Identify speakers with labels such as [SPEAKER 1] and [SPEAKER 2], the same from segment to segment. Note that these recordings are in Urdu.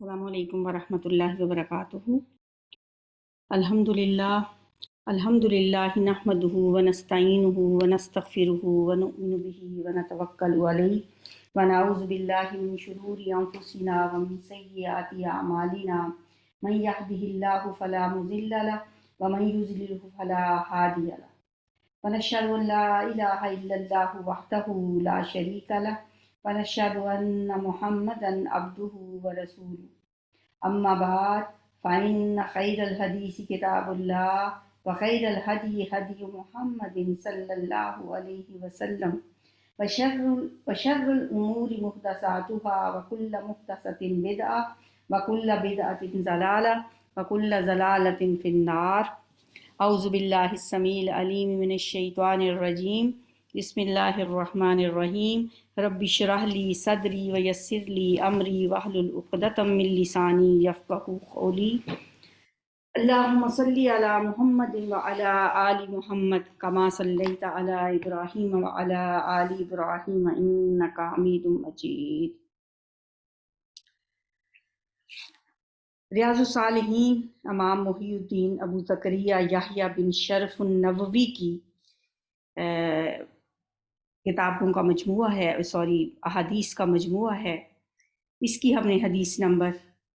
[SPEAKER 1] السلام علیکم ورحمۃ اللہ وبرکاتہ۔ الحمد للہ نحمده ونستعینه ونستغفره ونؤمن به ونتوکل علیہ ونعوذ باللہ من شرور انفسنا ومن سیئات اعمالنا من یهده اللہ فلا مضل له ومن یضلل فلا ہادی له ونشهد ان لا الہ الا اللہ وحدہ لا شریک له ونشهد ان محمدا عبدہ ورسولہ اما بعد فإن خیر الحدیث کتاب اللہ وخیر الہدی ہدی محمد صلی اللہ علیہ وسلم وشر الامور محدثاتها وکل محدثۃ بدعہ وکل بدعۃ ضلالہ وکل ضلالۃ فی النار۔ اعوذ باللہ السمیع العلیم من الشیطان الرجیم، بسم اللہ الرحمن الرحیم۔ رب اشرح لی صدری ویسر لی امری واحلل عقدۃ من لسانی یفقہوا قولی۔ اللہم صلی علی محمد وعلی آل محمد کما صلیت علی ابراہیم وعلی آل ابراہیم انک حمید مجید۔ ریاض الصالحین امام محی الدین ابو زکریا یحییٰ بن شرف النووی کی کتابوں کا مجموعہ ہے، احادیث کا مجموعہ ہے۔ اس کی ہم نے حدیث نمبر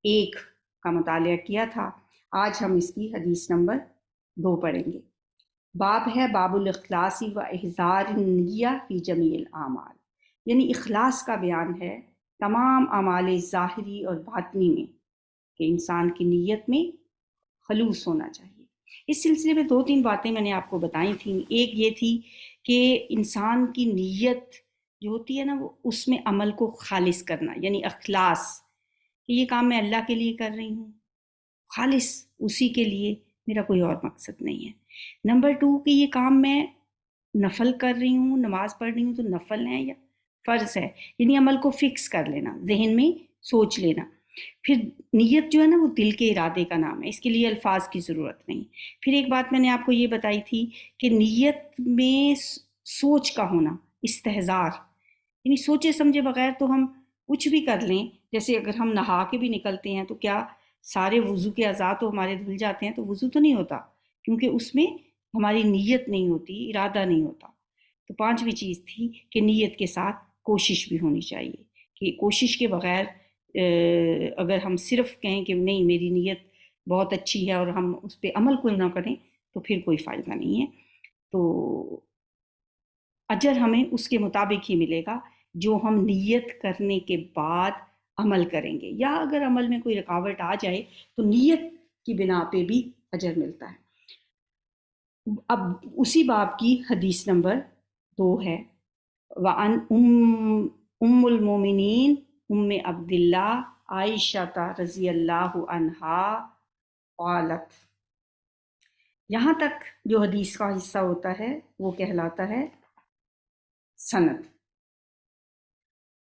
[SPEAKER 1] 1 کا مطالعہ کیا تھا، آج ہم اس کی حدیث نمبر 2 پڑھیں گے۔ باب ہے باب الاخلاص و احضار النیہ فی جمیع الاعمال، یعنی اخلاص کا بیان ہے تمام اعمال ظاہری اور باطنی میں، کہ انسان کی نیت میں خلوص ہونا چاہیے۔ اس سلسلے میں 2-3 باتیں میں نے آپ کو بتائی تھیں۔ ایک یہ تھی کہ انسان کی نیت جو ہوتی ہے نا، وہ اس میں عمل کو خالص کرنا، یعنی اخلاص، کہ یہ کام میں اللہ کے لیے کر رہی ہوں، خالص اسی کے لیے، میرا کوئی اور مقصد نہیں ہے۔ نمبر 2 کہ یہ کام میں نفل کر رہی ہوں، نماز پڑھ رہی ہوں تو نفل ہے یا فرض ہے، یعنی عمل کو فکس کر لینا، ذہن میں سوچ لینا۔ پھر نیت جو ہے نا وہ دل کے ارادے کا نام ہے، اس کے لیے الفاظ کی ضرورت نہیں۔ پھر ایک بات میں نے آپ کو یہ بتائی تھی کہ نیت میں سوچ کا ہونا، استحضار، یعنی سوچے سمجھے بغیر تو ہم کچھ بھی کر لیں۔ جیسے اگر ہم نہا کے بھی نکلتے ہیں تو کیا سارے وضو کے اعضاء تو ہمارے دھل جاتے ہیں؟ تو وضو تو نہیں ہوتا، کیونکہ اس میں ہماری نیت نہیں ہوتی، ارادہ نہیں ہوتا۔ تو 5ویں چیز تھی کہ نیت کے ساتھ کوشش بھی ہونی چاہیے، کہ کوشش کے بغیر اگر ہم صرف کہیں کہ نہیں میری نیت بہت اچھی ہے اور ہم اس پہ عمل کوئی نہ کریں تو پھر کوئی فائدہ نہیں ہے۔ تو اجر ہمیں اس کے مطابق ہی ملے گا جو ہم نیت کرنے کے بعد عمل کریں گے، یا اگر عمل میں کوئی رکاوٹ آ جائے تو نیت کی بنا پہ بھی اجر ملتا ہے۔ اب اسی باب کی حدیث نمبر 2 ہے، وعن ام المومنین ام عبداللہ عائشہ رضی اللہ عنہا قالت۔ یہاں تک جو حدیث کا حصہ ہوتا ہے وہ کہلاتا ہے سند۔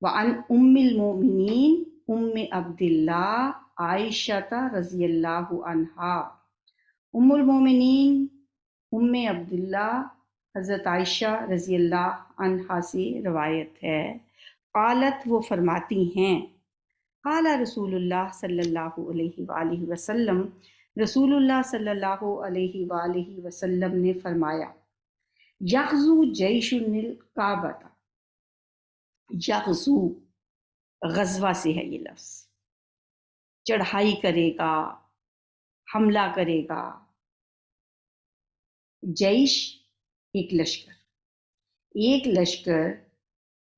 [SPEAKER 1] وعن ام المومنین ام عبداللہ عائشہ رضی اللہ عنہا، ام المومنین ام عبداللہ حضرت عائشہ رضی اللہ عنہا سے روایت ہے۔ قالت، وہ فرماتی ہیں، قال رسول اللہ صلی اللہ علیہ وآلہ وسلم، رسول اللہ صلی اللہ علیہ وآلہ وسلم نے فرمایا، یغزو جیش الکعبۃ، یغزو غزوہ سے ہے یہ لفظ، چڑھائی کرے گا، حملہ کرے گا۔ جیش ایک لشکر، ایک لشکر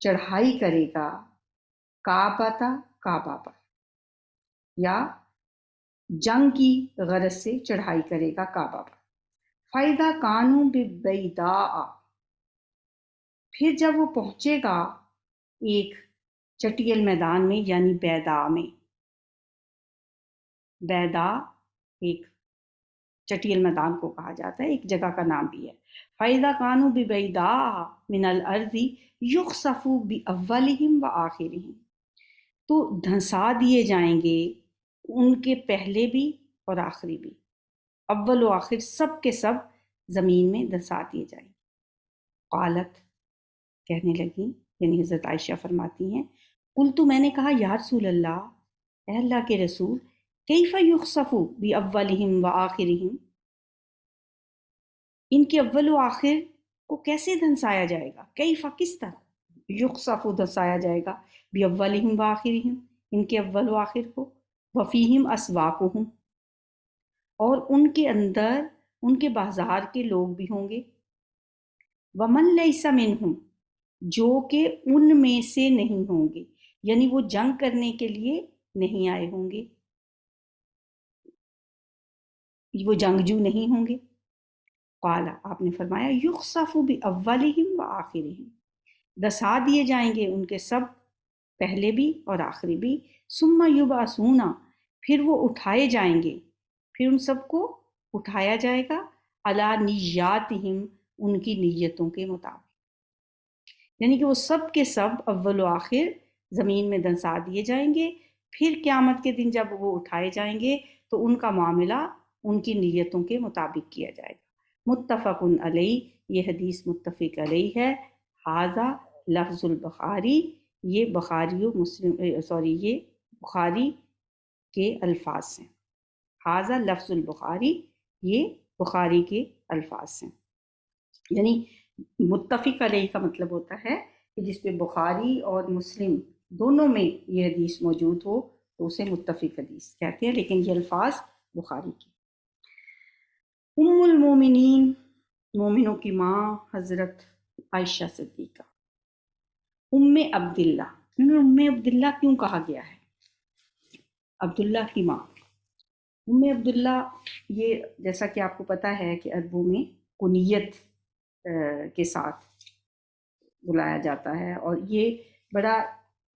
[SPEAKER 1] چڑھائی کرے گا کعبۃ، کعبہ پر، یا جنگ کی غرض سے چڑھائی کرے گا کعبہ پر۔ فَإِذَا كَانُوا بِبَيْضَاءَ، پھر جب وہ پہنچے گا ایک چٹیل میدان میں، یعنی بیضاء میں۔ بیضاء ایک چٹیل میدان کو کہا جاتا ہے، ایک جگہ کا نام بھی ہے۔ فَإِذَا كَانُوا بِبَيْضَاءَ مِنَ الْأَرْضِ يُخْسَفُ بِأَوَّلِهِمْ وَآخِرِهِمْ، تو دھنسا دیے جائیں گے ان کے پہلے بھی اور آخری بھی، اول و آخر سب کے سب زمین میں دھنسا دیے جائیں گے۔ قالت، کہنے لگی، یعنی حضرت عائشہ فرماتی ہیں، قلت، میں نے کہا، یا رسول اللہ، اے اللہ کے رسول کیف یخسف باولہم وآخرہم، ان کے اول و آخر کو کیسے دھنسایا جائے گا، کیف کس طرح، یخسف دھنسایا جائے گا، باولہم وآخرہم ان کے اول و آخر کو، وفیہم اسواقہم اور ان کے اندر ان کے بازار کے لوگ بھی ہوں گے، ومن لیس منہم جو کہ ان میں سے نہیں ہوں گے، یعنی وہ جنگ کرنے کے لیے نہیں آئے ہوں گے، وہ جنگجو نہیں ہوں گے۔ قال آپ نے فرمایا یخسف باولہم وآخرہم، دسا دیے جائیں گے ان کے سب پہلے بھی اور آخری بھی، ثم یبعثون پھر وہ اٹھائے جائیں گے، پھر ان سب کو اٹھایا جائے گا، علی نیاتہم ان کی نیتوں کے مطابق، یعنی کہ وہ سب کے سب اول و آخر زمین میں دنسا دیے جائیں گے، پھر قیامت کے دن جب وہ اٹھائے جائیں گے تو ان کا معاملہ ان کی نیتوں کے مطابق کیا جائے گا۔ متفق علیہ، یہ حدیث متفق علیہ ہے۔ ھذا لفظ البخاری، یہ بخاری و مسلم یہ بخاری کے الفاظ ہیں۔ ھذا لفظ البخاری، یہ بخاری کے الفاظ ہیں، یعنی متفق علیہ کا مطلب ہوتا ہے کہ جس پہ بخاری اور مسلم دونوں میں یہ حدیث موجود ہو تو اسے متفق حدیث کہتے ہیں، لیکن یہ الفاظ بخاری کی۔ ام المومنین، مومنوں کی ماں حضرت عائشہ صدیقہ، ام عبداللہ، ام عبداللہ کیوں کہا گیا ہے؟ عبداللہ کی ماں ام عبداللہ، یہ جیسا کہ آپ کو پتہ ہے کہ عربوں میں کنیت کے ساتھ بلایا جاتا ہے، اور یہ بڑا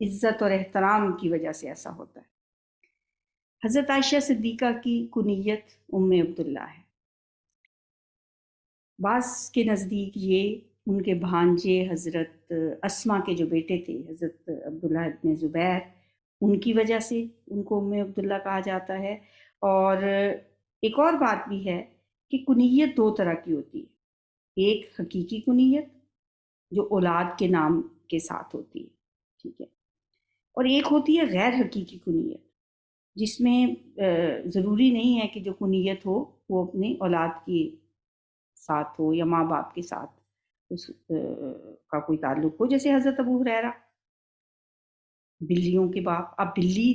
[SPEAKER 1] عزت اور احترام کی وجہ سے ایسا ہوتا ہے۔ حضرت عائشہ صدیقہ کی کنیت ام عبداللہ ہے۔ بعض کے نزدیک یہ ان کے بھانجے حضرت اسما کے جو بیٹے تھے حضرت عبداللہ ابن زبیر، ان کی وجہ سے ان کو ام عبداللہ کہا جاتا ہے۔ اور ایک اور بات بھی ہے کہ کنیت دو طرح کی ہوتی ہے، ایک حقیقی کنیت جو اولاد کے نام کے ساتھ ہوتی ہے، ٹھیک ہے، اور ایک ہوتی ہے غیر حقیقی کنیت، جس میں ضروری نہیں ہے کہ جو کنیت ہو وہ اپنے اولاد کے ساتھ ہو یا ماں باپ کے ساتھ اس کا کوئی تعلق ہو، جیسے حضرت ابو ہریرہ بلیوں کے باپ، اب بلی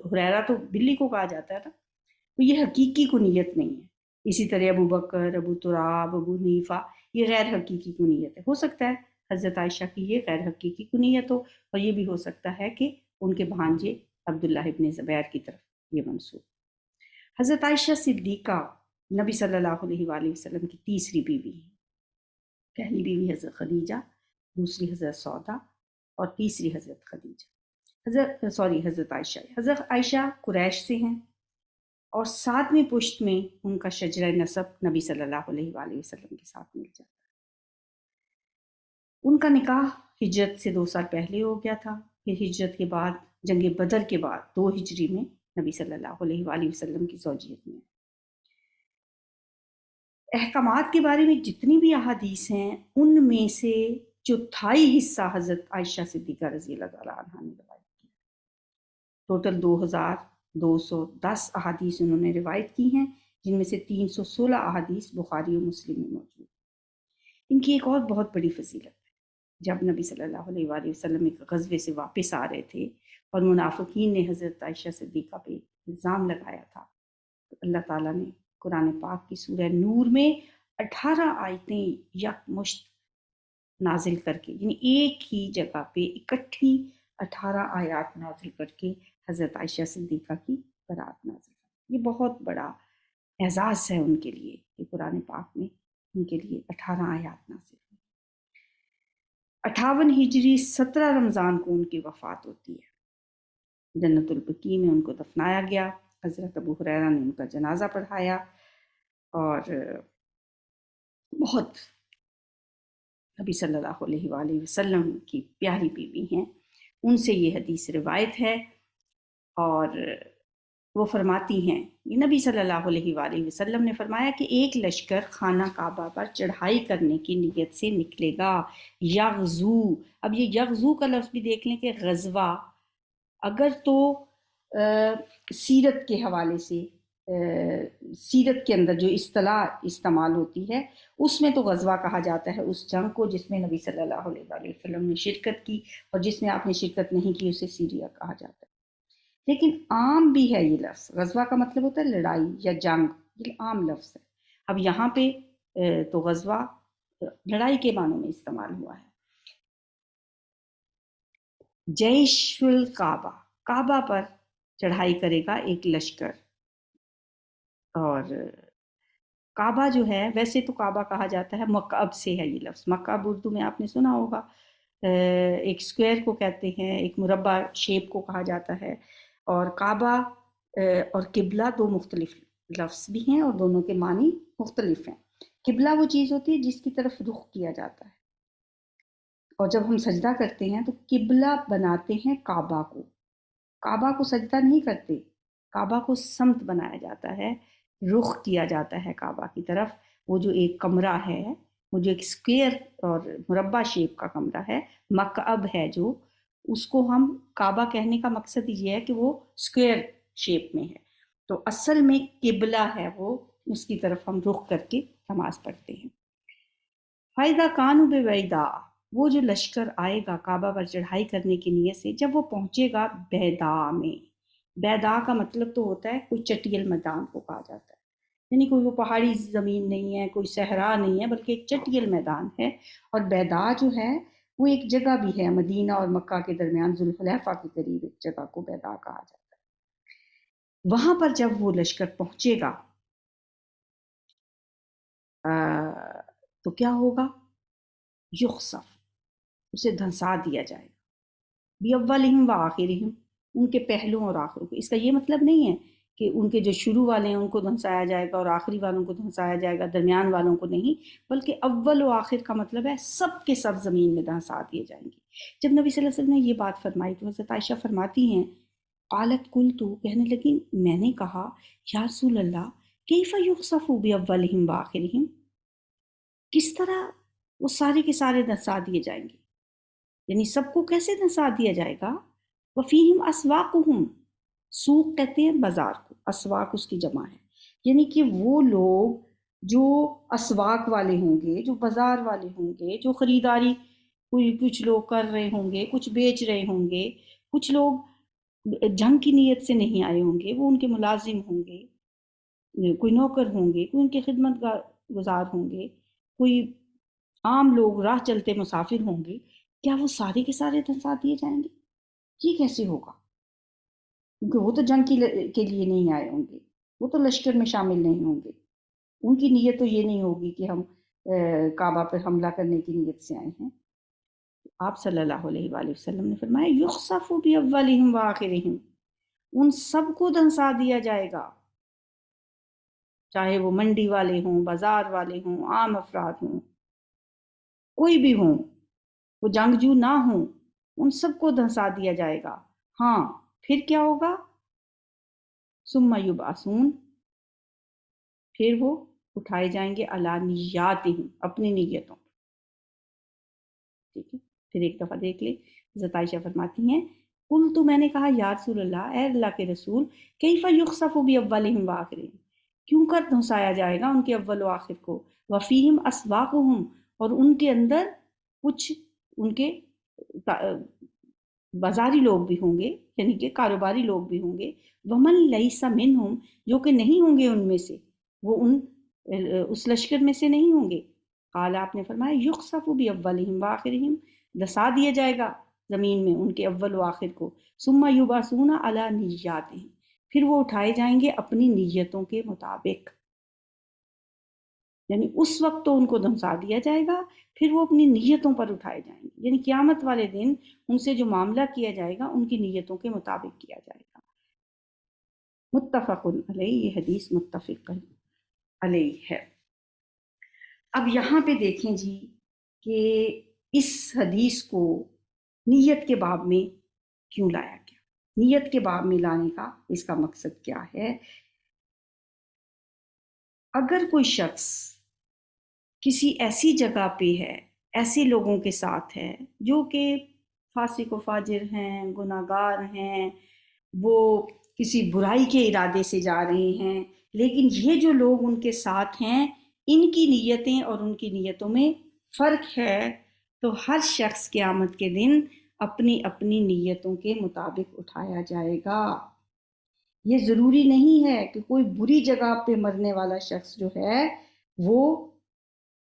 [SPEAKER 1] ہریرہ تو بلی کو کہا جاتا ہے نا، تو یہ حقیقی کنیت نہیں ہے۔ اسی طرح ابو بکر، ابو تراب، ابو حنیفہ، یہ غیر حقیقی کنیت ہے۔ ہو سکتا ہے حضرت عائشہ کی یہ غیر حقیقی کنیت ہو، اور یہ بھی ہو سکتا ہے کہ ان کے بھانجے عبداللہ ابن زبیر کی طرف یہ منسوب۔ حضرت عائشہ صدیقہ نبی صلی اللہ علیہ وآلہ وسلم کی تیسری بیوی ہیں۔ پہلی بیوی حضرت خدیجہ، دوسری حضرت سودا، اور تیسری حضرت خدیجہ، حضرت عائشہ۔ حضرت عائشہ قریش سے ہیں، اور ساتویں پشت میں ان کا شجرہ نسب نبی صلی اللہ علیہ وآلہ وسلم کے ساتھ مل جاتا ہے۔ ان کا نکاح ہجرت سے 2 سال پہلے ہو گیا تھا، پھر ہجرت کے بعد جنگ بدر کے بعد 2 ہجری میں نبی صلی اللہ علیہ وآلہ وسلم کی زوجیت میں۔ احکامات کے بارے میں جتنی بھی احادیث ہیں ان میں سے چوتھائی حصہ حضرت عائشہ صدیقہ رضی اللہ تعالیٰ عنہا نے روایت کی۔ ٹوٹل 2210 احادیث انہوں نے روایت کی ہیں، جن میں سے 316 احادیث بخاری و مسلم میں موجود۔ ان کی ایک اور بہت بڑی فضیلت ہے، جب نبی صلی اللہ علیہ وآلہ وسلم ایک غزوے سے واپس آ رہے تھے اور منافقین نے حضرت عائشہ صدیقہ پہ الزام لگایا تھا، تو اللہ تعالیٰ نے قرآن پاک کی سورہ نور میں 18 آیتیں یکمشت نازل کر کے، یعنی ایک ہی جگہ پہ اکٹھی 18 آیات نازل کر کے حضرت عائشہ صدیقہ کی برات نازل کی۔ یہ بہت بڑا اعزاز ہے ان کے لیے کہ قرآن پاک میں ان کے لیے 18 آیات نازل ہوئی۔ 58 ہجری 17 رمضان کو ان کی وفات ہوتی ہے۔ جنت البقیع میں ان کو دفنایا گیا۔ حضرت ابو ہریرہ نے ان کا جنازہ پڑھایا، اور بہت نبی صلی اللہ علیہ وآلہ وسلم کی پیاری بیوی ہیں، ان سے یہ حدیث روایت ہے، اور وہ فرماتی ہیں، یہ نبی صلی اللہ علیہ وآلہ وسلم نے فرمایا کہ ایک لشکر خانہ کعبہ پر چڑھائی کرنے کی نیت سے نکلے گا، یغزو، اب یہ یغزو کا لفظ بھی دیکھ لیں کہ غزوہ اگر تو سیرت کے حوالے سے سیرت کے اندر جو اصطلاح استعمال ہوتی ہے اس میں تو غزوہ کہا جاتا ہے اس جنگ کو جس میں نبی صلی اللہ علیہ وآلہ وسلم نے شرکت کی، اور جس میں آپ نے شرکت نہیں کی اسے سیریا کہا جاتا ہے۔ لیکن عام بھی ہے یہ لفظ، غزوہ کا مطلب ہوتا ہے لڑائی یا جنگ، یہ عام لفظ ہے۔ اب یہاں پہ تو غزوہ لڑائی کے معنوں میں استعمال ہوا ہے۔ جیش الکعبہ، کعبہ پر چڑھائی کرے گا ایک لشکر۔ اور کعبہ جو ہے، ویسے تو کعبہ کہا جاتا ہے مکعب سے ہے یہ لفظ، مکعب اردو میں آپ نے سنا ہوگا، ایک سکوئر کو کہتے ہیں، ایک مربع شیپ کو کہا جاتا ہے۔ اور کعبہ اور قبلہ دو مختلف لفظ بھی ہیں اور دونوں کے معنی مختلف ہیں۔ قبلہ وہ چیز ہوتی ہے جس کی طرف رخ کیا جاتا ہے، اور جب ہم سجدہ کرتے ہیں تو قبلہ بناتے ہیں کعبہ کو، کعبہ کو سجدہ نہیں کرتے، کعبہ کو سمت بنایا جاتا ہے، رخ کیا جاتا ہے کعبہ کی طرف۔ وہ جو ایک کمرہ ہے، وہ جو ایک سکوئر اور مربع شیپ کا کمرہ ہے، مکعب ہے جو، اس کو ہم کعبہ کہنے کا مقصد یہ ہے کہ وہ سکوئر شیپ میں ہے، تو اصل میں قبلہ ہے وہ، اس کی طرف ہم رخ کر کے نماز پڑھتے ہیں۔ فائدہ کانو بے ویدا، وہ جو لشکر آئے گا کعبہ پر چڑھائی کرنے کی نیت سے، جب وہ پہنچے گا بیدا میں، بیدا کا مطلب تو ہوتا ہے کوئی چٹیل میدان کو کہا جاتا ہے، یعنی کوئی وہ پہاڑی زمین نہیں ہے، کوئی صحرا نہیں ہے، بلکہ ایک چٹیل میدان ہے۔ اور بیدا جو ہے وہ ایک جگہ بھی ہے مدینہ اور مکہ کے درمیان، ذوالحلیفہ کے قریب ایک جگہ کو بیدا کہا جاتا ہے۔ وہاں پر جب وہ لشکر پہنچے گا تو کیا ہوگا؟ یخصف، اسے دھنسا دیا جائے گا، بِأَوَّلِهِمْ وَآخِرِهِمْ، ان کے پہلوں اور آخروں کو۔ اس کا یہ مطلب نہیں ہے کہ ان کے جو شروع والے ہیں ان کو دھنسایا جائے گا اور آخری والوں کو دھنسایا جائے گا، درمیان والوں کو نہیں، بلکہ اول و آخر کا مطلب ہے سب کے سب زمین میں دھنسا دیے جائیں گے۔ جب نبی صلی اللہ علیہ وسلم نے یہ بات فرمائی تو حضرت عائشہ فرماتی ہیں، قالت قلت، کہنے لگی میں نے کہا یا رسول اللہ کیف یخسف بِأَوَّلِهِمْ وَآخِرِهِمْ، کس طرح وہ سارے کے سارے دھنسا دیے جائیں گے، یعنی سب کو کیسے دھنسا دیا جائے گا؟ وفیہم اسواقہم، سوق کہتے ہیں بازار کو، اسواق اس کی جمع ہے، یعنی کہ وہ لوگ جو اسواق والے ہوں گے، جو بازار والے ہوں گے، جو خریداری کوئی کچھ لوگ کر رہے ہوں گے، کچھ بیچ رہے ہوں گے، کچھ لوگ جنگ کی نیت سے نہیں آئے ہوں گے، وہ ان کے ملازم ہوں گے، کوئی نوکر ہوں گے، کوئی ان کے خدمت گزار ہوں گے، کوئی عام لوگ راہ چلتے مسافر ہوں گے، کیا وہ سارے کے سارے دھنسا دیے جائیں گے؟ یہ کیسے ہوگا؟ کیونکہ وہ تو جنگ کے لیے نہیں آئے ہوں گے، وہ تو لشکر میں شامل نہیں ہوں گے، ان کی نیت تو یہ نہیں ہوگی کہ ہم کعبہ پر حملہ کرنے کی نیت سے آئے ہیں۔ آپ صلی اللہ علیہ وآلہ وسلم نے فرمایا یخسف بِأَوَّلِهِمْ وَآخِرِهِمْ، ان سب کو دھنسا دیا جائے گا، چاہے وہ منڈی والے ہوں، بازار والے ہوں، عام افراد ہوں، کوئی بھی ہوں، وہ جنگجو نہ ہوں، ان سب کو دھنسا دیا جائے گا۔ ہاں پھر کیا ہوگا؟ ثم یبعثون، پھر وہ اٹھائے جائیں گے علی نیاتہم، اپنی نیتوں، ٹھیک ہے۔ پھر ایک دفعہ دیکھ لیں، حضرت عائشہ فرماتی ہیں قل، تو میں نے کہا یا رسول اللہ، اے اللہ کے رسول، کیف یخسف باولہم وآخرہم، کیوں کر دھنسایا جائے گا ان کے اول و آخر کو، وفیہم اسواقہم، اور ان کے اندر کچھ ان کے بازاری لوگ بھی ہوں گے، یعنی کہ کاروباری لوگ بھی ہوں گے، ومن لیس منہم، جو کہ نہیں ہوں گے ان میں سے، وہ اس لشکر میں سے نہیں ہوں گے۔ قال، آپ نے فرمایا یخسف باولہم وآخرہم، دسا دیا جائے گا زمین میں ان کے اول و آخر کو، ثم یبعثون علی نیاتہم، پھر وہ اٹھائے جائیں گے اپنی نیتوں کے مطابق، یعنی اس وقت تو ان کو دھنسا دیا جائے گا، پھر وہ اپنی نیتوں پر اٹھائے جائیں گے، یعنی قیامت والے دن ان سے جو معاملہ کیا جائے گا ان کی نیتوں کے مطابق کیا جائے گا۔ متفق علیہ، یہ حدیث متفق علیہ ہے۔ اب یہاں پہ دیکھیں جی کہ اس حدیث کو نیت کے باب میں کیوں لایا گیا، نیت کے باب میں لانے کا اس کا مقصد کیا ہے؟ اگر کوئی شخص کسی ایسی جگہ پہ ہے، ایسے لوگوں کے ساتھ ہے جو کہ فاسق و فاجر ہیں، گناہ گار ہیں، وہ کسی برائی کے ارادے سے جا رہے ہیں، لیکن یہ جو لوگ ان کے ساتھ ہیں ان کی نیتیں اور ان کی نیتوں میں فرق ہے، تو ہر شخص قیامت کے دن اپنی اپنی نیتوں کے مطابق اٹھایا جائے گا۔ یہ ضروری نہیں ہے کہ کوئی بری جگہ پہ مرنے والا شخص جو ہے وہ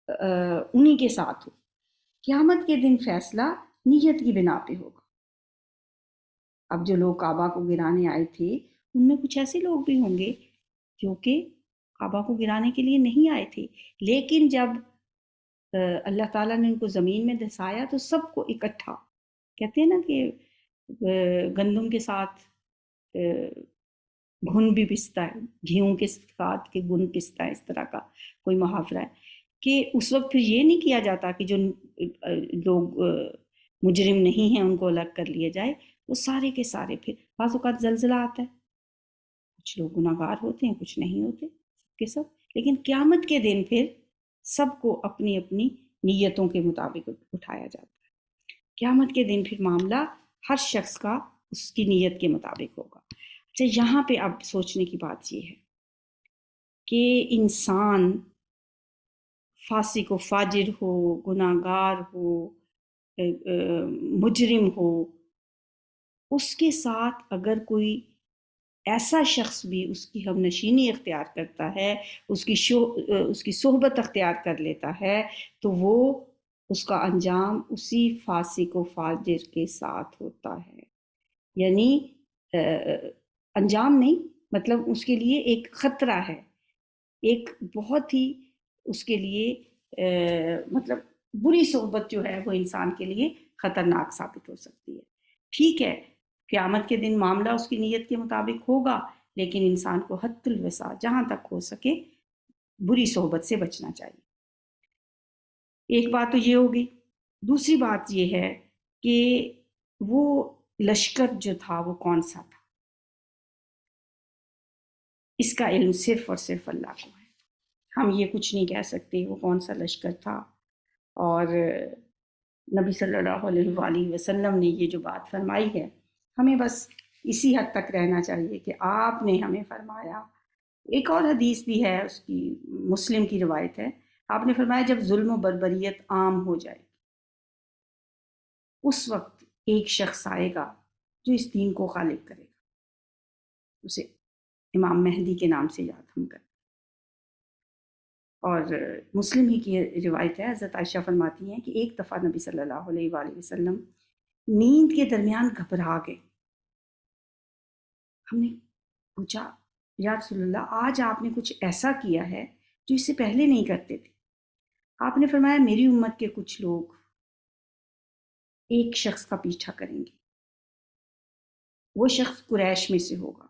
[SPEAKER 1] انہی کے ساتھ ہو۔ قیامت کے دن فیصلہ نیت کی بنا پہ ہوگا۔ اب جو لوگ کعبہ کو گرانے آئے تھے ان میں کچھ ایسے لوگ بھی ہوں گے جو کہ کعبہ کو گرانے کے لیے نہیں آئے تھے، لیکن جب اللہ تعالیٰ نے ان کو زمین میں دھسایا تو سب کو اکٹھا، کہتے ہیں نا کہ گندم کے ساتھ گھن بھی پستا ہے، گیہوں کے ساتھ کہ گھن پستا ہے، اس طرح کا کوئی محاورہ ہے کہ اس وقت پھر یہ نہیں کیا جاتا کہ جو لوگ مجرم نہیں ہیں ان کو الگ کر لیا جائے، وہ سارے کے سارے پھر بعض اوقات زلزلہ آتا ہے، کچھ لوگ گناہ گار ہوتے ہیں کچھ نہیں ہوتے، سب کے سب، لیکن قیامت کے دن پھر سب کو اپنی اپنی نیتوں کے مطابق اٹھایا جاتا ہے۔ قیامت کے دن پھر معاملہ ہر شخص کا اس کی نیت کے مطابق ہوگا۔ اچھا، یہاں پہ اب سوچنے کی بات یہ ہے کہ انسان فاسق و فاجر ہو، گناہ گار ہو، مجرم ہو، اس کے ساتھ اگر کوئی ایسا شخص بھی اس کی ہم نشینی اختیار کرتا ہے، اس کی صحبت اختیار کر لیتا ہے، تو وہ اس کا انجام اسی فاسق و فاجر کے ساتھ ہوتا ہے۔ یعنی انجام نہیں، مطلب اس کے لیے ایک خطرہ ہے، ایک بہت ہی اس کے لیے مطلب بری صحبت جو ہے وہ انسان کے لیے خطرناک ثابت ہو سکتی ہے۔ ٹھیک ہے، قیامت کے دن معاملہ اس کی نیت کے مطابق ہوگا، لیکن انسان کو حد الوسع جہاں تک ہو سکے بری صحبت سے بچنا چاہیے۔ ایک بات تو یہ ہوگی۔ دوسری بات یہ ہے کہ وہ لشکر جو تھا وہ کون سا تھا، اس کا علم صرف اور صرف اللہ کو ہے۔ ہم یہ کچھ نہیں کہہ سکتے وہ کون سا لشکر تھا، اور نبی صلی اللہ علیہ وآلہ وسلم نے یہ جو بات فرمائی ہے ہمیں بس اسی حد تک رہنا چاہیے کہ آپ نے ہمیں فرمایا۔ ایک اور حدیث بھی ہے، اس کی مسلم کی روایت ہے، آپ نے فرمایا جب ظلم و بربریت عام ہو جائے اس وقت ایک شخص آئے گا جو اس دین کو غالب کرے گا، اسے امام مہدی کے نام سے یاد ہم کریں۔ اور مسلم ہی کی روایت ہے، حضرت عائشہ فرماتی ہیں کہ ایک دفعہ نبی صلی اللہ علیہ وآلہ وسلم نیند کے درمیان گھبرا گئے۔ ہم نے پوچھا یا رسول اللہ آج آپ نے کچھ ایسا کیا ہے جو اس سے پہلے نہیں کرتے تھے؟ آپ نے فرمایا میری امت کے کچھ لوگ ایک شخص کا پیچھا کریں گے، وہ شخص قریش میں سے ہوگا،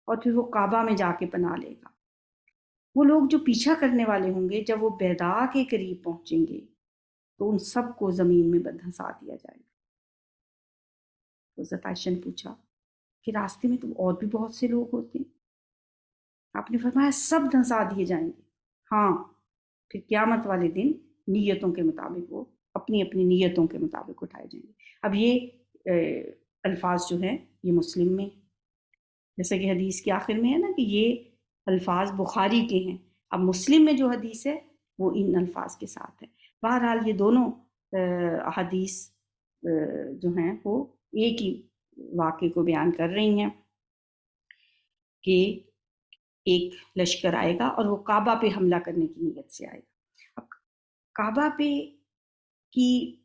[SPEAKER 1] اور پھر وہ کعبہ میں جا کے پناہ لے گا۔ وہ لوگ جو پیچھا کرنے والے ہوں گے جب وہ بیضا کے قریب پہنچیں گے تو ان سب کو زمین میں دھنسا دیا جائے گا۔ تو حضرت عائشہ نے پوچھا کہ راستے میں تو اور بھی بہت سے لوگ ہوتے ہیں؟ آپ نے فرمایا سب دھنسا دیے جائیں گے، ہاں، پھر قیامت والے دن نیتوں کے مطابق وہ اپنی اپنی نیتوں کے مطابق اٹھائے جائیں گے۔ اب یہ الفاظ جو ہیں یہ مسلم میں، جیسا کہ حدیث کے آخر میں ہے نا کہ یہ الفاظ بخاری کے ہیں، اب مسلم میں جو حدیث ہے وہ ان الفاظ کے ساتھ ہے۔ بہرحال یہ دونوں احادیث جو ہیں وہ ایک ہی واقعے کو بیان کر رہی ہیں کہ ایک لشکر آئے گا اور وہ کعبہ پہ حملہ کرنے کی نیت سے آئے گا۔ اب کعبہ پہ کی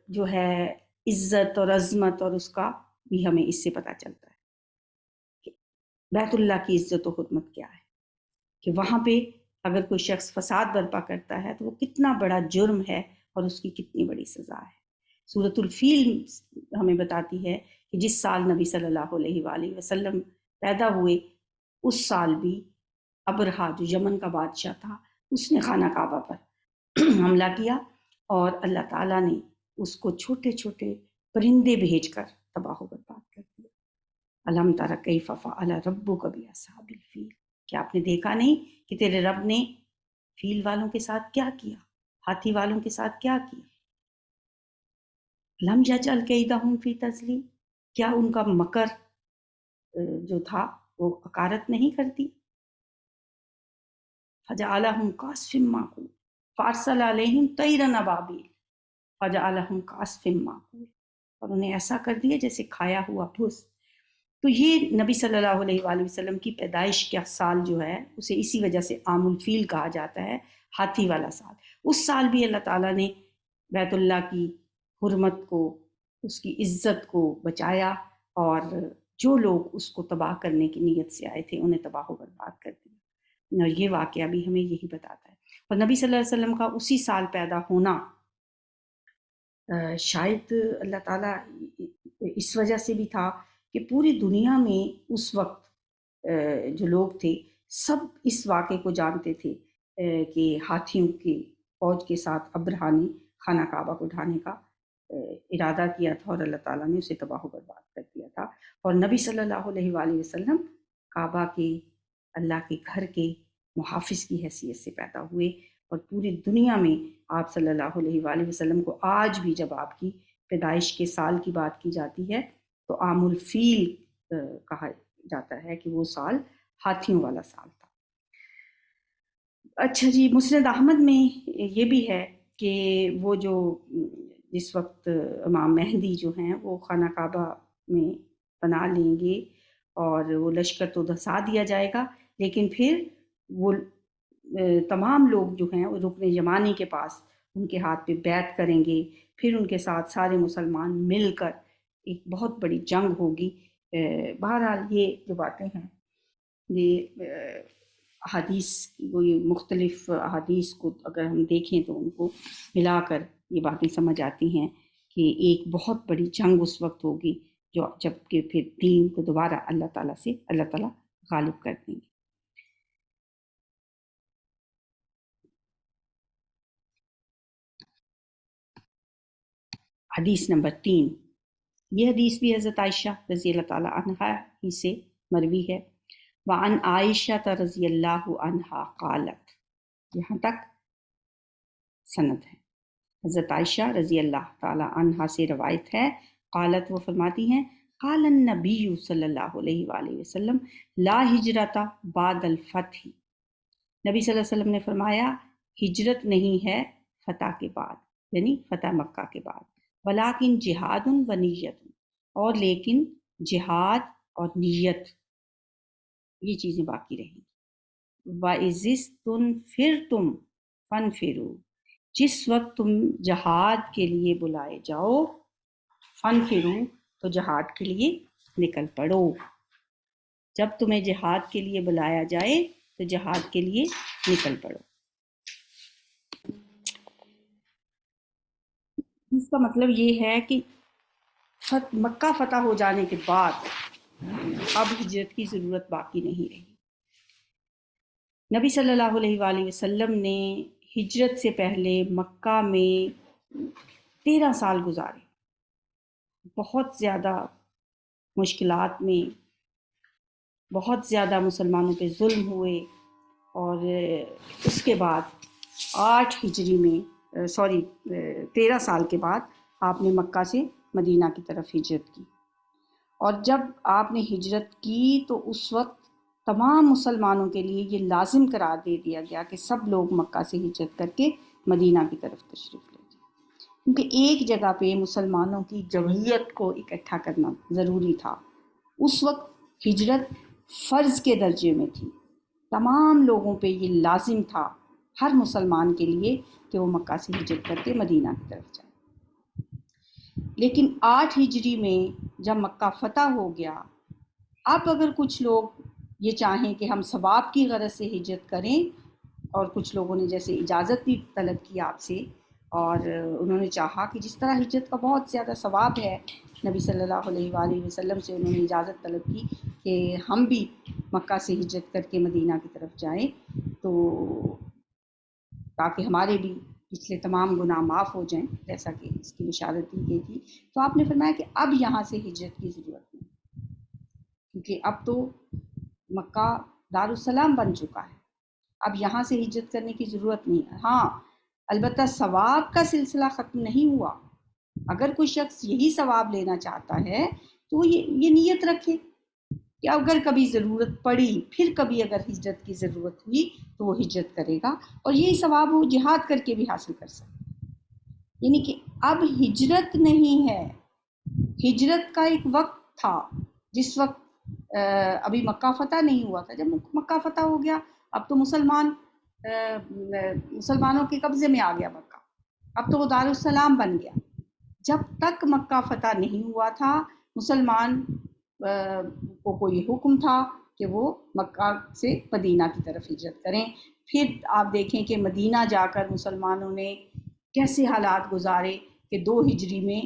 [SPEAKER 1] جو ہے عزت اور عظمت اور اس کا بھی ہمیں اس سے پتہ چلتا ہے کہ بیت اللہ کی عزت و حرمت کیا ہے، کہ وہاں پہ اگر کوئی شخص فساد برپا کرتا ہے تو وہ کتنا بڑا جرم ہے اور اس کی کتنی بڑی سزا ہے۔ سورۃ الفیل ہمیں بتاتی ہے کہ جس سال نبی صلی اللہ علیہ وآلہ وسلم پیدا ہوئے اس سال بھی ابرہا جو یمن کا بادشاہ تھا اس نے خانہ کعبہ پر حملہ کیا، اور اللہ تعالیٰ نے اس کو چھوٹے چھوٹے پرندے بھیج کر تباہ و برباد کر دیا۔ الم تر کیف فعل ربک باصحاب الفیل، کیا آپ نے دیکھا نہیں کہ تیرے رب نے فیل والوں کے ساتھ کیا کیا، ہاتھی والوں کے ساتھ کیا کیا؟ لم یجعل کیدہم فی تضلیل، کیا ان کا مکر جو تھا وہ حقارت نہیں کرتی؟ فجعلہم کعصف معقول فارسل علیہم طیرا ابابیل فجعلہم کعصف معقول، اور انہیں ایسا کر دیا جیسے کھایا ہوا بھس۔ تو یہ نبی صلی اللہ علیہ وآلہ وسلم کی پیدائش کا سال جو ہے اسے اسی وجہ سے عام الفیل کہا جاتا ہے، ہاتھی والا سال۔ اس سال بھی اللہ تعالیٰ نے بیت اللہ کی حرمت کو، اس کی عزت کو بچایا، اور جو لوگ اس کو تباہ کرنے کی نیت سے آئے تھے انہیں تباہ و برباد کر دیا۔ اور یہ واقعہ بھی ہمیں یہی بتاتا ہے۔ اور نبی صلی اللہ علیہ وسلم کا اسی سال پیدا ہونا شاید اللہ تعالیٰ اس وجہ سے بھی تھا کہ پوری دنیا میں اس وقت جو لوگ تھے سب اس واقعے کو جانتے تھے کہ ہاتھیوں کی فوج کے ساتھ ابرہا نے خانہ کعبہ کو ڈھانے کا ارادہ کیا تھا، اور اللہ تعالیٰ نے اسے تباہ و برباد کر دیا تھا۔ اور نبی صلی اللہ علیہ وآلہ وسلم کعبہ کے، اللہ کے گھر کے محافظ کی حیثیت سے پیدا ہوئے، اور پوری دنیا میں آپ صلی اللہ علیہ وآلہ وسلم کو آج بھی جب آپ کی پیدائش کے سال کی بات کی جاتی ہے تو عام الفیل کہا جاتا ہے کہ وہ سال ہاتھیوں والا سال تھا۔ اچھا جی، مسند احمد میں یہ بھی ہے کہ وہ جو جس وقت امام مہدی جو ہیں وہ خانہ کعبہ میں بنا لیں گے اور وہ لشکر تو دھسا دیا جائے گا، لیکن پھر وہ تمام لوگ جو ہیں وہ رکن یمانی کے پاس ان کے ہاتھ پہ بیعت کریں گے، پھر ان کے ساتھ سارے مسلمان مل کر ایک بہت بڑی جنگ ہوگی۔ بہرحال یہ جو باتیں ہیں یہ احادیث، وہ مختلف احادیث کو اگر ہم دیکھیں تو ان کو ملا کر یہ باتیں سمجھ آتی ہیں کہ ایک بہت بڑی جنگ اس وقت ہوگی جو جب کہ پھر دین کو دوبارہ اللہ تعالیٰ غالب کر دیں گے۔ حدیث نمبر 3، یہ حدیث بھی حضرت عائشہ رضی اللہ تعالیٰ عنہا ہی سے مروی ہے۔ وعن عائشہ رضی اللہ عنہا قالت، یہاں تک سند ہے۔ حضرت عائشہ رضی اللہ تعالیٰ عنہا سے روایت ہے، قالت وہ فرماتی ہیں، قال النبی صلی اللہ علیہ وآلہ وسلم لا ہجرت بعد الفتح، نبی صلی اللہ علیہ وسلم نے فرمایا ہجرت نہیں ہے فتح کے بعد، یعنی فتح مکہ کے بعد، ولیکن جہاد و نیت، اور لیکن جہاد اور نیت یہ چیزیں باقی رہیں گی۔ وَإِذِ اسْتُنْفِرْتُمْ فَانْفِرُوا، جس وقت تم جہاد کے لیے بلائے جاؤ، فَانْفِرُوا تو جہاد کے لیے نکل پڑو، جب تمہیں جہاد کے لیے بلایا جائے تو جہاد کے لیے نکل پڑو۔ اس کا مطلب یہ ہے کہ مکہ فتح ہو جانے کے بعد اب ہجرت کی ضرورت باقی نہیں رہی۔ نبی صلی اللہ علیہ وآلہ وسلم نے ہجرت سے پہلے مکہ میں 13 سال گزارے، بہت زیادہ مشکلات میں، بہت زیادہ مسلمانوں پہ ظلم ہوئے، اور اس کے بعد 13 سال کے بعد آپ نے مکہ سے مدینہ کی طرف ہجرت کی، اور جب آپ نے ہجرت کی تو اس وقت تمام مسلمانوں کے لیے یہ لازم قرار دے دیا گیا کہ سب لوگ مکہ سے ہجرت کر کے مدینہ کی طرف تشریف لے جائیں، کیونکہ ایک جگہ پہ مسلمانوں کی جمعیت کو اکٹھا کرنا ضروری تھا۔ اس وقت ہجرت فرض کے درجے میں تھی، تمام لوگوں پہ یہ لازم تھا ہر مسلمان کے لیے کہ وہ مکہ سے ہجرت کر کے مدینہ کی طرف جائے۔ لیکن 8 ہجری میں جب مکہ فتح ہو گیا، اب اگر کچھ لوگ یہ چاہیں کہ ہم ثواب کی غرض سے ہجرت کریں، اور کچھ لوگوں نے جیسے اجازت بھی طلب کی آپ سے، اور انہوں نے چاہا کہ جس طرح ہجرت کا بہت زیادہ ثواب ہے، نبی صلی اللہ علیہ وآلہ وسلم سے انہوں نے اجازت طلب کی کہ ہم بھی مکہ سے ہجرت کر کے مدینہ کی طرف جائیں، تو تاکہ ہمارے بھی پچھلے تمام گناہ معاف ہو جائیں، جیسا کہ اس کی بشارت دی گئی تھی۔ تو آپ نے فرمایا کہ اب یہاں سے ہجرت کی ضرورت نہیں، کیونکہ اب تو مکہ دارالسلام بن چکا ہے، اب یہاں سے ہجرت کرنے کی ضرورت نہیں ہے۔ ہاں البتہ ثواب کا سلسلہ ختم نہیں ہوا، اگر کوئی شخص یہی ثواب لینا چاہتا ہے تو یہ نیت رکھے کہ اگر کبھی ضرورت پڑی، پھر کبھی اگر ہجرت کی ضرورت ہوئی تو وہ ہجرت کرے گا، اور یہی ثواب وہ جہاد کر کے بھی حاصل کر سکتا ہے۔ یعنی کہ اب ہجرت نہیں ہے، ہجرت کا ایک وقت تھا جس وقت ابھی مکہ فتح نہیں ہوا تھا۔ جب مکہ فتح ہو گیا اب تو مسلمانوں کے قبضے میں آ گیا مکہ، اب تو وہ دارالسلام بن گیا۔ جب تک مکہ فتح نہیں ہوا تھا مسلمان کو کوئی حکم تھا کہ وہ مکہ سے مدینہ کی طرف ہجرت کریں۔ پھر آپ دیکھیں کہ مدینہ جا کر مسلمانوں نے کیسے حالات گزارے کہ 2 ہجری میں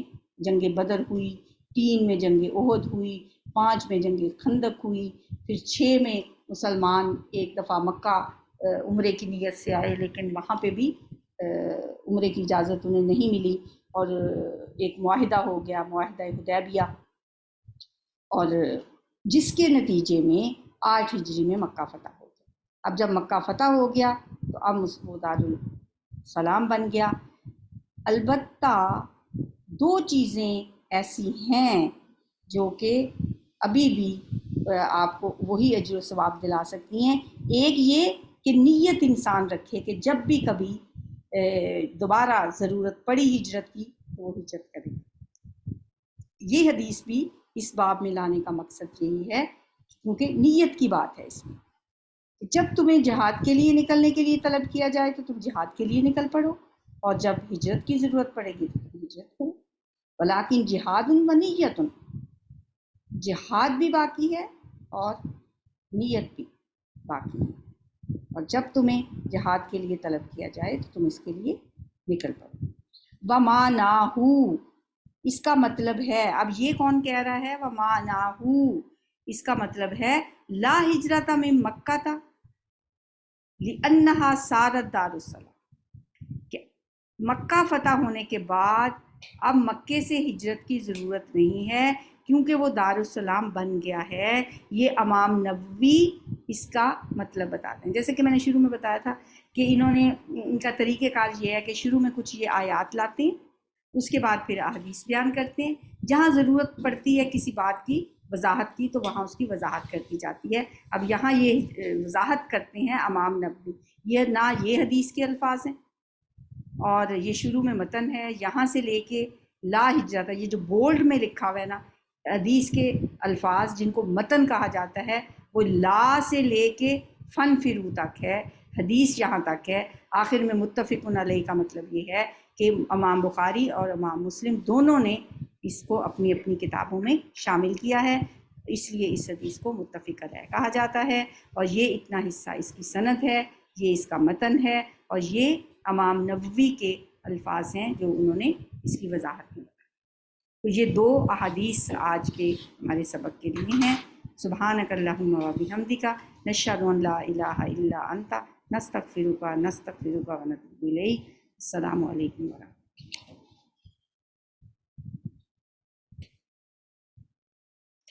[SPEAKER 1] جنگ بدر ہوئی، 3 میں جنگ احد ہوئی، 5 میں جنگ خندق ہوئی، پھر 6 میں مسلمان ایک دفعہ مکہ عمرے کی نیت سے آئے، لیکن وہاں پہ بھی عمرے کی اجازت انہیں نہیں ملی، اور ایک معاہدہ ہو گیا، معاہدہ حدیبیہ، اور جس کے نتیجے میں 8 ہجری میں مکہ فتح ہو گیا۔ اب جب مکہ فتح ہو گیا تو اب وہ دارالسلام بن گیا۔ البتہ 2 چیزیں ایسی ہیں جو کہ ابھی بھی آپ کو وہی اجر و ثواب دلا سکتی ہیں۔ ایک یہ کہ نیت انسان رکھے کہ جب بھی کبھی دوبارہ ضرورت پڑی ہجرت کی تو وہ ہجرت کرے۔ یہ حدیث بھی اس باب میں لانے کا مقصد یہی ہے، کیونکہ نیت کی بات ہے اس میں۔ جب تمہیں جہاد کے لیے نکلنے کے لیے طلب کیا جائے تو تم جہاد کے لیے نکل پڑو، اور جب ہجرت کی ضرورت پڑے گی تو تم ہجرت کرو۔ ولیکن جہاد و نیت، جہاد بھی باقی ہے اور نیت بھی باقی ہے، اور جب تمہیں جہاد کے لیے طلب کیا جائے تو تم اس کے لیے نکل پڑو۔ وَمَانَاهُ، اس کا مطلب ہے، اب یہ کون کہہ رہا ہے؟ وَمَانَاهُ، اس کا مطلب ہے لا ہجرت من مکہ تھا لِأَنَّهَا صَارَتْ دَارُ السَّلَامِ، کہ مکہ فتح ہونے کے بعد اب مکے سے ہجرت کی ضرورت نہیں ہے کیونکہ وہ دارالسلام بن گیا ہے۔ یہ امام نووی اس کا مطلب بتاتے ہیں۔ جیسے کہ میں نے شروع میں بتایا تھا کہ انہوں نے، ان کا طریقہ کار یہ ہے کہ شروع میں کچھ یہ آیات لاتے ہیں، اس کے بعد پھر احادیث بیان کرتے ہیں، جہاں ضرورت پڑتی ہے کسی بات کی وضاحت کی تو وہاں اس کی وضاحت کر دی جاتی ہے۔ اب یہاں یہ وضاحت کرتے ہیں امام نووی، یہ نہ یہ حدیث کے الفاظ ہیں، اور یہ شروع میں متن ہے، یہاں سے لے کے لا ہجرت، یہ جو بولڈ میں لکھا ہوا ہے نا، حدیث کے الفاظ جن کو متن کہا جاتا ہے، وہ لا سے لے کے فن فرو تک ہے، حدیث یہاں تک ہے۔ آخر میں متفقن علیہ کا مطلب یہ ہے کہ امام بخاری اور امام مسلم دونوں نے اس کو اپنی اپنی کتابوں میں شامل کیا ہے، اس لیے اس حدیث کو متفق علیہ کہا جاتا ہے، اور یہ اتنا حصہ اس کی سند ہے، یہ اس کا متن ہے، اور یہ امام نووی کے الفاظ ہیں جو انہوں نے اس کی وضاحت میں بتایا۔ تو یہ 2 احادیث آج کے ہمارے سبق کے لیے ہیں۔ سبحانک اللہم و بحمدک، نشہد ان لا الہ الا انت، نستغفرک و نتوب الیک۔ السلام علیکم ورحمۃ اللہ۔